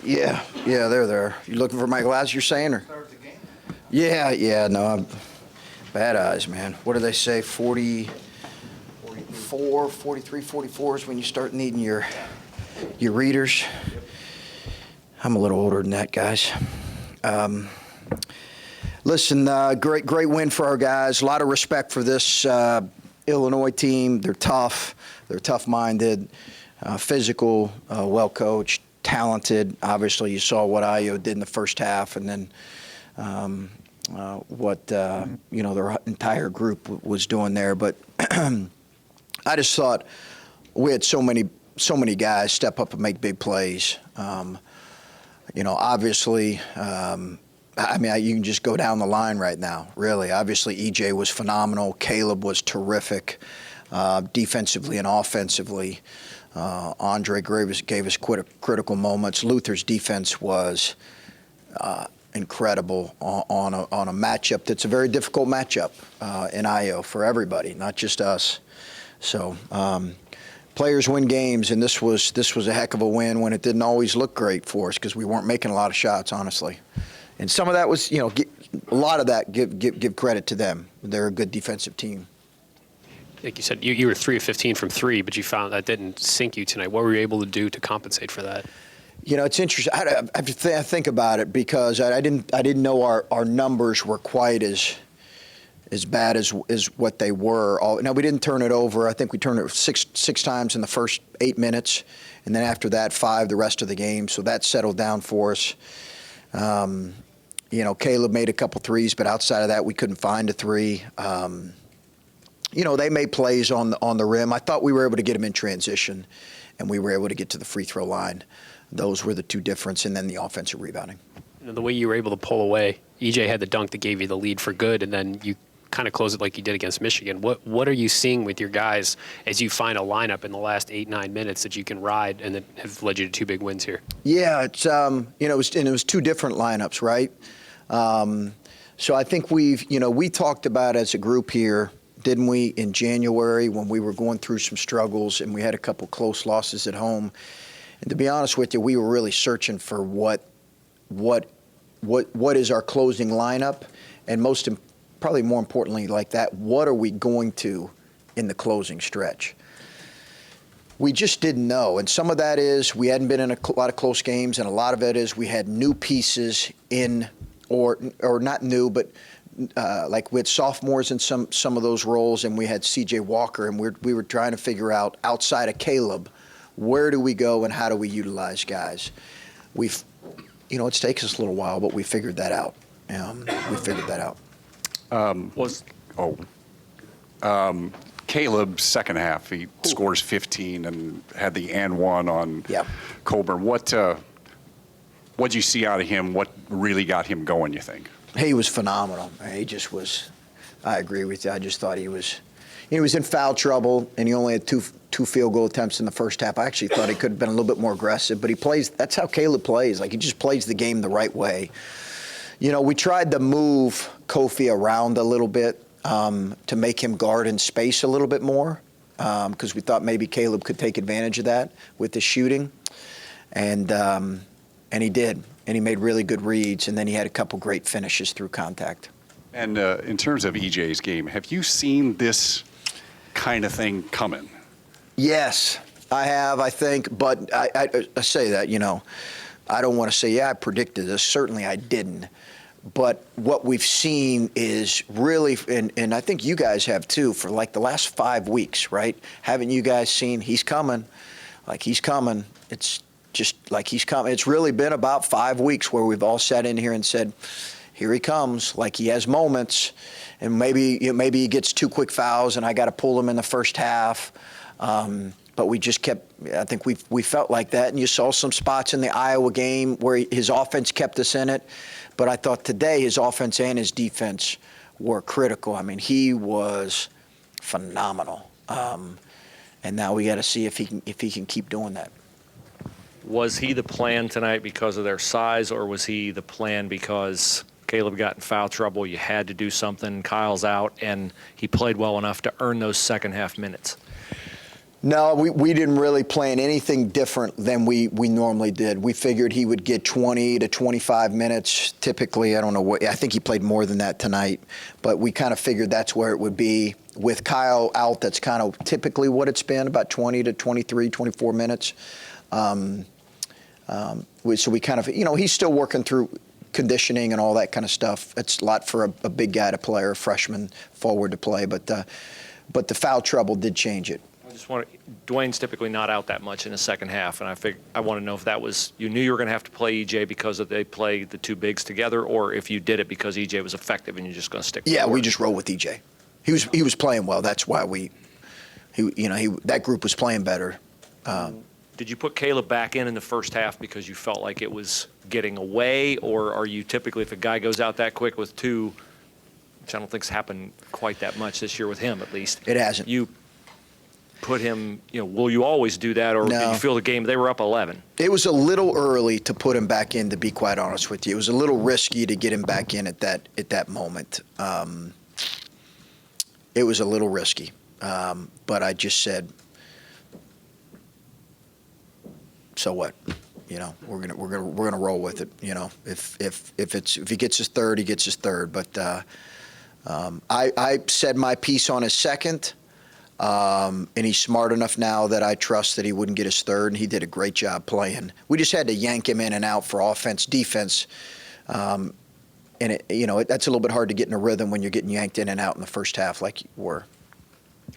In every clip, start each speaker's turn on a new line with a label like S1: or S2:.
S1: Yeah, they're there. You looking for my glasses, you're saying? Or? Yeah, no, I'm bad eyes, man. What do they say, 44, 43, 44 is when you start needing your readers? I'm a little older than that, guys. Listen, great win for our guys. A lot of respect for this Illinois team. They're tough. They're tough-minded, physical, well-coached, talented. Obviously, you saw what Io did in the first half, and then what their entire group was doing there. But I just thought we had so many guys step up and make big plays. Obviously, you can just go down the line right now, really. Obviously, EJ was phenomenal. Caleb was terrific, defensively and offensively. Andre gave us critical moments. Luther's defense was incredible on a matchup that's a very difficult matchup in IO for everybody, not just us. So players win games, and this was a heck of a win when it didn't always look great for us because we weren't making a lot of shots, honestly. And some of that was, a lot of that give credit to them. They're a good defensive team.
S2: Like you said, you were 3 of 15 from 3, but you found that didn't sink you tonight. What were you able to do to compensate for that?
S1: It's interesting. I have to think about it because I didn't know our numbers were quite as bad as what they were. Now, we didn't turn it over. I think we turned it six times in the first 8 minutes, and then after that, 5 the rest of the game. So that settled down for us. Caleb made a couple threes, but outside of that, we couldn't find a three. They made plays on the rim. I thought we were able to get them in transition, and we were able to get to the free throw line. Those were the two difference, and then the offensive rebounding.
S2: The way you were able to pull away, EJ had the dunk that gave you the lead for good, and then you kind of close it like you did against Michigan. What are you seeing with your guys as you find a lineup in the last 8-9 minutes that you can ride and that have led you to 2 big wins here? Yeah, it's it was 2 different lineups, right? So I think we talked about as a group here, didn't we, in January when we were going through some struggles and we had a couple close losses at home. And to be honest with you, we were really searching for what is our closing lineup, and probably more importantly like that, what are we going to in the closing stretch? We just didn't know, and some of that is we hadn't been in a lot of close games, and a lot of it is we had new pieces in, or not new, but like we had sophomores in some of those roles, and we had C.J. Walker, and we were trying to figure out, outside of Caleb, where do we go and how do we utilize guys? It's taken us a little while, but we figured that out.
S3: Caleb, second half, he scores 15 and had the and one on Colburn. What'd you see out of him? What really got him going, you think?
S1: He was phenomenal. He just was. I agree with you. I just thought he was in foul trouble, and he only had two field goal attempts in the first half. I actually thought he could have been a little bit more aggressive, but he plays. That's how Caleb plays. Like, he just plays the game the right way. We tried to move Kofi around a little bit to make him guard in space a little bit more because we thought maybe Caleb could take advantage of that with his shooting, and he did. And he made really good reads, and then he had a couple great finishes through contact.
S3: And in terms of EJ's game, have you seen this kind of thing coming?
S1: Yes, I have, I think. But I say that, I don't want to say, I predicted this. Certainly I didn't. But what we've seen is really, and I think you guys have too, for like the last 5 weeks, right? Haven't you guys seen he's coming? Like, he's coming. It's just like he's coming. It's really been about 5 weeks where we've all sat in here and said, here he comes. Like, he has moments, and maybe he gets 2 quick fouls, and I got to pull him in the first half. But we just kept. I think we felt like that, and you saw some spots in the Iowa game where his offense kept us in it. But I thought today his offense and his defense were critical. I mean, he was phenomenal. And now we got to see if he can keep doing that.
S4: Was he the plan tonight because of their size, or was he the plan because Caleb got in foul trouble, you had to do something, Kyle's out, and he played well enough to earn those second half minutes?
S2: No, we didn't really plan anything different than we normally did. We figured he would get 20 to 25 minutes. Typically, I don't know what, I think he played more than that tonight, but we kind of figured that's where it would be. With Kyle out, that's kind of typically what it's been, about 20 to 23, 24 minutes. So we kind of, he's still working through conditioning and all that kind of stuff. It's a lot for a big guy to play or a freshman forward to play, but the foul trouble did change it.
S4: Dwayne's typically not out that much in the second half, and I want to know if that was, you knew you were going to have to play EJ because they play the two bigs together, or if you did it because EJ was effective and you're just going to stick with it.
S2: We just roll with EJ. He was playing well. That's why that group was playing better.
S4: Did you put Caleb back in the first half because you felt like it was getting away, or are you typically, if a guy goes out that quick with two, which I don't think's happened quite that much this year with him at least.
S2: It hasn't.
S4: You put him, will you always do that, or
S2: No.
S4: did you feel the game, they were up 11?
S2: It was a little early to put him back in, to be quite honest with you. It was a little risky to get him back in at that moment. It was a little risky, but I just said, so what? We're gonna roll with it. If he gets his third, he gets his third. But I said my piece on his second. And he's smart enough now that I trust that he wouldn't get his third, and he did a great job playing. We just had to yank him in and out for offense, defense, and that's a little bit hard to get in a rhythm when you're getting yanked in and out in the first half like you were.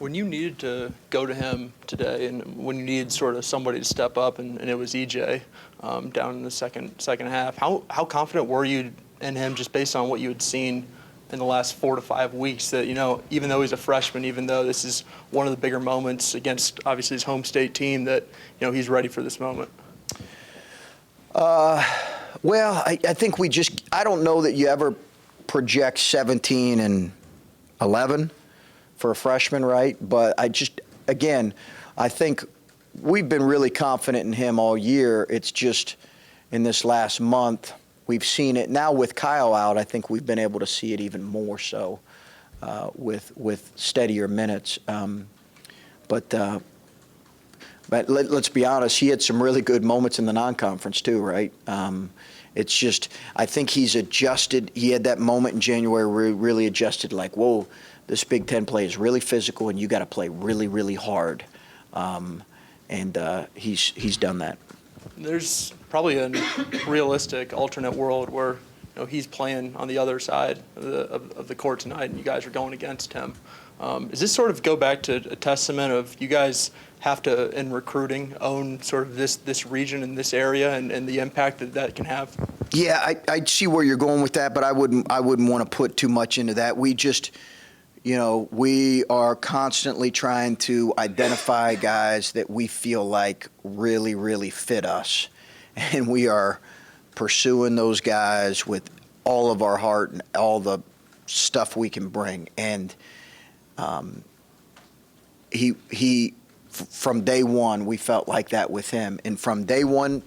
S5: When you needed to go to him today, and when you needed sort of somebody to step up, and it was EJ down in the second half, how confident were you in him just based on what you had seen in the last 4 to 5 weeks, that, even though he's a freshman, even though this is one of the bigger moments against obviously his home state team, that, he's ready for this moment?
S2: Well, I think I don't know that you ever project 17 and 11 for a freshman, right? But I think we've been really confident in him all year. It's just in this last month, we've seen it. Now with Kyle out, I think we've been able to see it even more so with steadier minutes. But let's be honest, he had some really good moments in the non-conference too, right? It's just, I think he's adjusted. He had that moment in January where he really adjusted, like, whoa, this Big Ten play is really physical and you got to play really, really hard. And he's done that. There's
S5: probably a realistic alternate world where he's playing on the other side of the court tonight, and you guys are going against him. Does this sort of go back to a testament of you guys have to, in recruiting, own sort of this region and this area and the impact that can have?
S2: Yeah, I see where you're going with that, but I wouldn't want to put too much into that. We just, we are constantly trying to identify guys that we feel like really, really fit us. And we are pursuing those guys with all of our heart and all the stuff we can bring. And from day one, we felt like that with him. And from day one,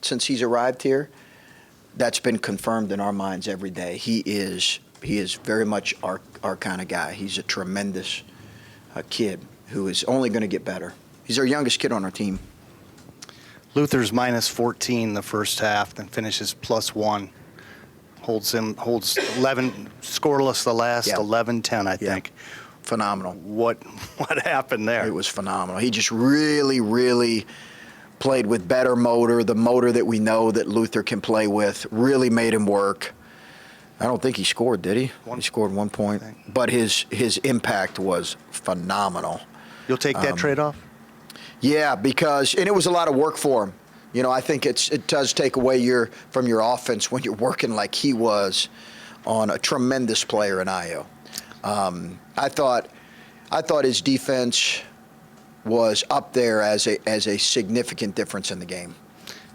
S2: since he's arrived here, that's been confirmed in our minds every day. He is very much our kind of guy. He's a tremendous kid who is only going to get better. He's our youngest kid on our team.
S6: Luther's minus 14 the first half, then finishes +1. Holds 11 scoreless the last 11-10, I think.
S2: Phenomenal.
S6: What happened there?
S2: It was phenomenal. He just really, really played with better motor, the motor that we know that Luther can play with, really made him work. I don't think he scored, did he? He scored 1 point. But his impact was phenomenal.
S6: You'll take that trade-off?
S2: Yeah, and it was a lot of work for him. I think it does take away from your offense when you're working like he was on a tremendous player in Io. I thought his defense was up there as a significant difference in the game.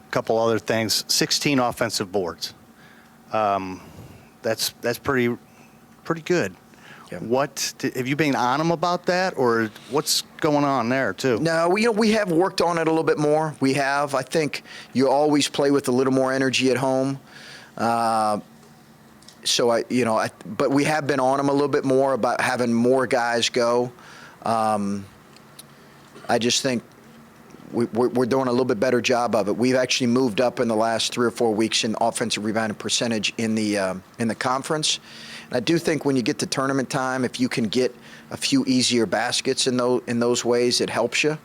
S6: A couple other things. 16 offensive boards. That's pretty good.
S2: Yeah.
S6: Have you been on him about that, or what's going on there too?
S2: No, we have worked on it a little bit more. We have. I think you always play with a little more energy at home. But we have been on him a little bit more about having more guys go. I just think we're doing a little bit better job of it. We've actually moved up in the last 3 or 4 weeks in offensive rebounding percentage in the conference. And I do think when you get to tournament time, if you can get a few easier baskets in those ways, it helps you.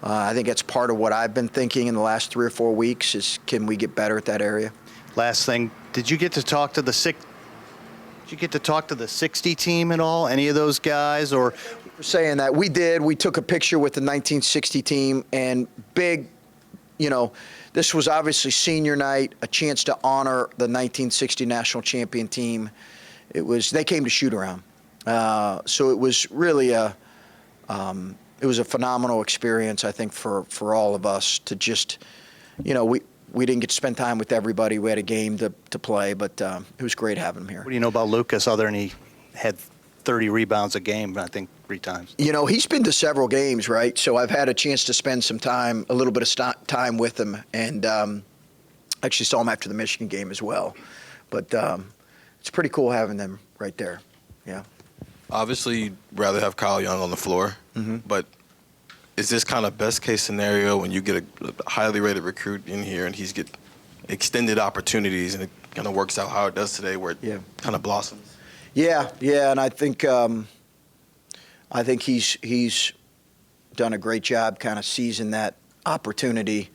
S2: I think that's part of what I've been thinking in the last 3 or 4 weeks is, can we get better at that area?
S6: Last thing, did you get to talk to the 60 team at all? Any of those guys? Or
S2: For saying that, we did. We took a picture with the 1960 team, and big, this was obviously senior night, a chance to honor the 1960 national champion team. They came to shoot around, so it was really a phenomenal experience, I think, for all of us to just, we didn't get to spend time with everybody. We had a game to play, but it was great having him here.
S6: what do you know about Lucas other than he had 30 rebounds a game, I think 3 times?
S2: He's been to several games, right? So I've had a chance to spend a little bit of time with him, and actually saw him after the Michigan game as well. But it's pretty cool having them right there. Yeah.
S7: Obviously, you'd rather have Kyle Young on the floor, but is this kind of best case scenario when you get a highly rated recruit in here and he's get extended opportunities and it kind of works out how it does today, where it kind of blossoms?
S2: Yeah, and I think he's done a great job kind of seizing that opportunity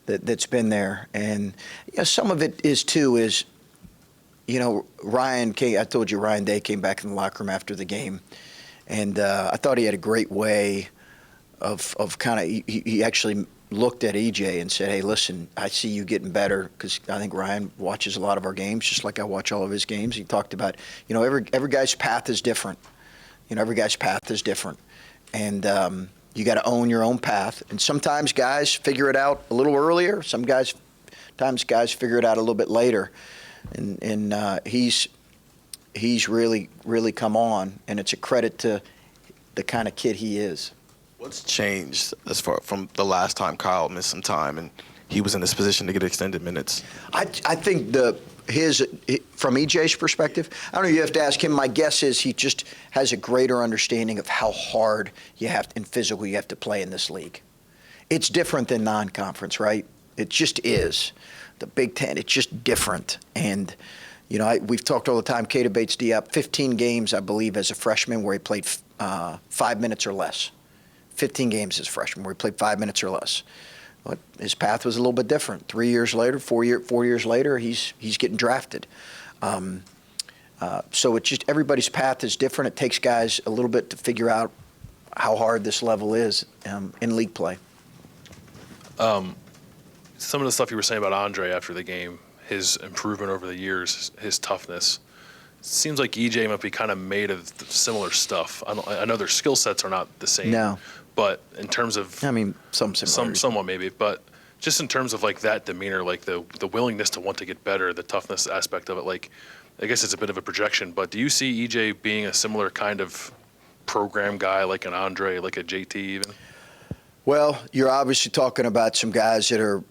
S2: that's been there. And some of it is Ryan came, I told you Ryan Day came back in the locker room after the game, and I thought he had a great way of kind of, he actually looked at EJ and said, hey, listen, I see you getting better, because I think Ryan watches a lot of our games, just like I watch all of his games. He talked about, every guy's path is different. Every guy's path is different. And you got to own your own path. And sometimes guys figure it out a little earlier. Sometimes guys figure it out a little bit later. And he's really, really come on, and it's a credit to the kind of kid he is.
S7: What's changed as far from the last time Kyle missed some time and he was in this position to get extended minutes?
S2: I think from EJ's perspective, I don't know, you have to ask him. My guess is he just has a greater understanding of how hard and physical you have to play in this league. It's different than non-conference, right? It just is. The Big Ten, it's just different. And, we've talked all the time, Keita Bates-Diop, 15 games, I believe, as a freshman where he played 5 minutes or less. 15 games as a freshman where he played 5 minutes or less. But his path was a little bit different. 3 years later, 4 years later, he's getting drafted. So it's just everybody's path is different. It takes guys a little bit to figure out how hard this level is in league play.
S8: Some of the stuff you were saying about Andre after the game, his improvement over the years, his toughness, seems like EJ might be kind of made of similar stuff. I know their skill sets are not the same. No. But in terms of,
S2: some similarities.
S8: Somewhat maybe, but just in terms of like that demeanor, like the willingness to want to get better, the toughness aspect of it, like I guess it's a bit of a projection, but do you see EJ being a similar kind of program guy, like an Andre, like a JT even?
S2: Well, you're obviously talking about some guys that have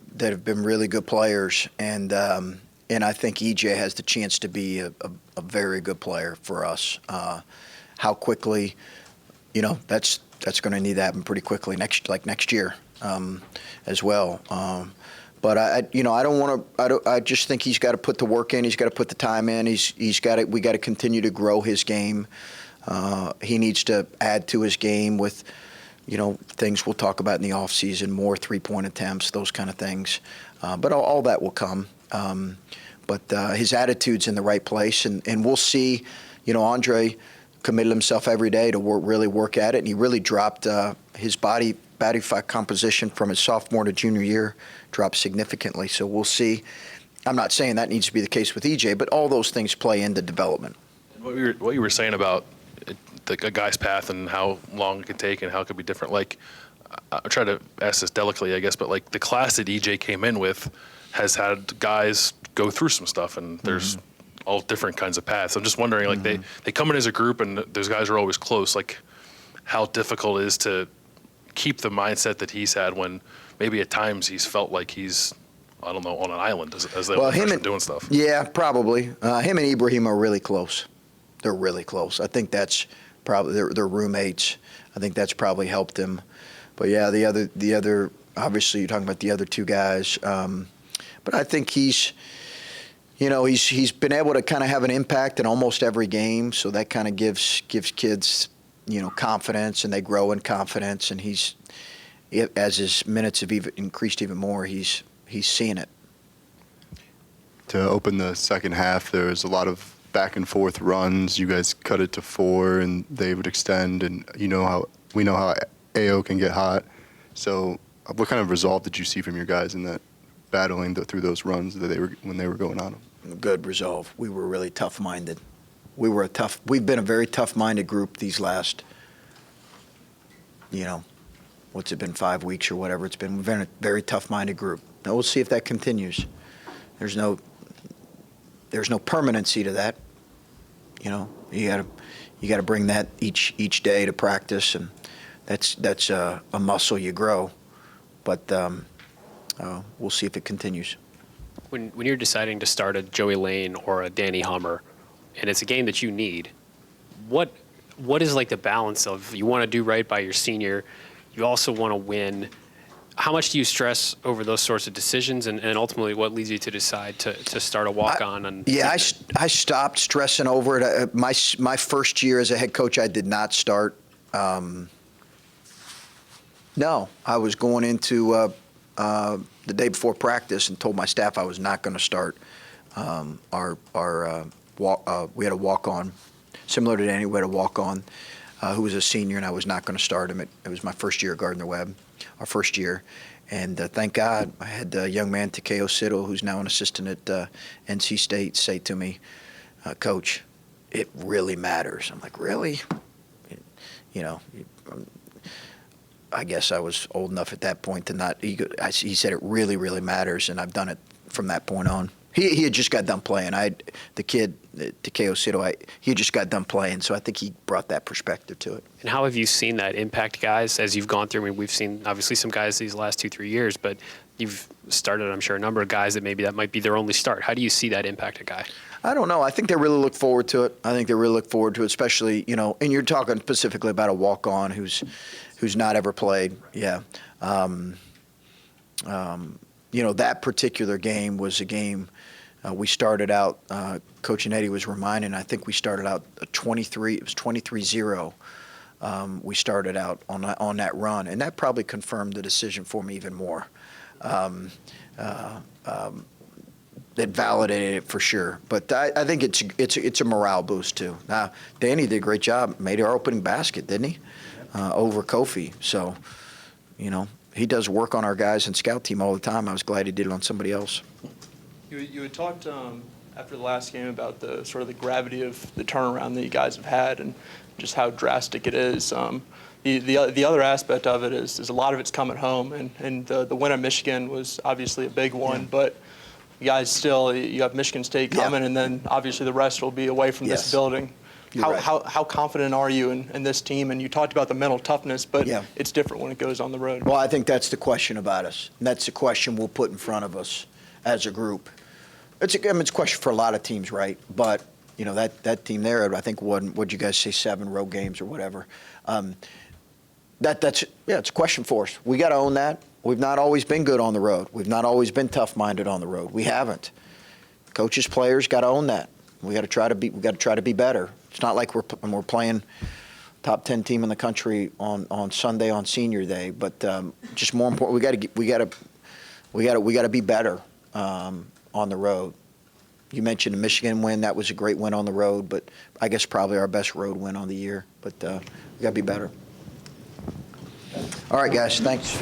S2: been really good players, and I think EJ has the chance to be a very good player for us. How quickly, that's going to need to happen pretty quickly next year as well. But I don't want to. I just think he's got to put the work in. He's got to put the time in. We got to continue to grow his game. He needs to add to his game with, things we'll talk about in the offseason, more 3-point attempts, those kind of things. But all that will come. But his attitude's in the right place, and we'll see. Andre committed himself every day to really work at it, and he really dropped his body fat composition from his sophomore to junior year dropped significantly. So we'll see. I'm not saying that needs to be the case with EJ, but all those things play into development.
S8: What you were saying about a guy's path and how long it could take and how it could be different. Like, I try to ask this delicately, I guess, but like the class that EJ came in with has had guys go through some stuff, and there's all different kinds of paths. I'm just wondering, like they come in as a group, and those guys are always close. Like, how difficult it is to keep the mindset that he's had when maybe at times he's felt like he's, I don't know, on an island as they were doing stuff.
S2: Yeah, probably. Him and Ibrahim are really close. They're really close. I think that's probably they're roommates. I think that's probably helped him. But yeah, the other obviously you're talking about the other two guys. But I think he's been able to kind of have an impact in almost every game, so that kind of gives kids, confidence, and they grow in confidence. And as his minutes have even increased even more, he's seeing it.
S9: To open the second half, there was a lot of back and forth runs. You guys cut it to 4, and they would extend, and we know how AO can get hot. So, what kind of resolve did you see from your guys in that battling through those runs when they were going on them?
S2: Good resolve. We were really tough-minded. We've been a very tough-minded group these last, what's it been, 5 weeks or whatever it's been. We've been a very tough-minded group. Now we'll see if that continues. There's no permanency to that. You got to bring that each day to practice, and that's a muscle you grow. But we'll see if it continues.
S10: When you're deciding to start a Joey Lane or a Danny Hummer, and it's a game that you need, what is like the balance of you want to do right by your senior, you also want to win? How much do you stress over those sorts of decisions, and ultimately what leads you to decide to start a walk-on?
S2: I stopped stressing over it. My first year as a head coach, I did not start. No, I was going into the day before practice and told my staff I was not going to start. We had a walk-on, similar to Danny. We had a walk-on who was a senior, and I was not going to start him. It was my first year at Gardner-Webb, our first year. And thank God I had a young man, Takeo Siddle, who's now an assistant at NC State, say to me, Coach, it really matters. I'm like, really? I guess I was old enough at that point to not. He said it really, really matters, and I've done it from that point on. He had just got done playing. The kid, Takeo Siddle, he had just got done playing, so I think he brought that perspective to it.
S10: And how have you seen that impact guys as you've gone through? I mean, we've seen obviously some guys these last 2-3 years, but you've started, I'm sure, a number of guys that might be their only start. How do you see that impact a guy?
S2: I don't know. I think they really look forward to it. Especially, and you're talking specifically about a walk-on who's not ever played. Yeah. That particular game was a game we started out, Coach Anetti was reminding, I think we started out 23, it was 23-0. We started out on that run, and that probably confirmed the decision for me even more. It validated it for sure, but I think it's a morale boost too. Now, Danny did a great job, made our opening basket, didn't he? Over Kofi. So, he does work on our guys and scout team all the time. I was glad he did it on somebody else.
S5: You had talked after the last game about the sort of the gravity of the turnaround that you guys have had and just how drastic it is. The other aspect of it is a lot of it's come at home, and the win at Michigan was obviously a big one, but you guys you have Michigan State coming, and then obviously the rest will be away from this building. How confident are you in this team? And you talked about the mental toughness, but it's different when it goes on the road.
S2: Well, I think that's the question about us. And that's the question we'll put in front of us as a group. It's a question for a lot of teams, right? But, that team there, I think, what'd you guys say, 7 road games or whatever. It's a question for us. We got to own that. We've not always been good on the road. We've not always been tough-minded on the road. We haven't. Coaches, players got to own that. We got to try to be better. It's not like we're playing top 10 team in the country on Sunday on Senior Day, but just more important, we got to be better on the road. You mentioned the Michigan win; that was a great win on the road, but I guess probably our best road win on the year. But we got to be better. All right, guys, thanks.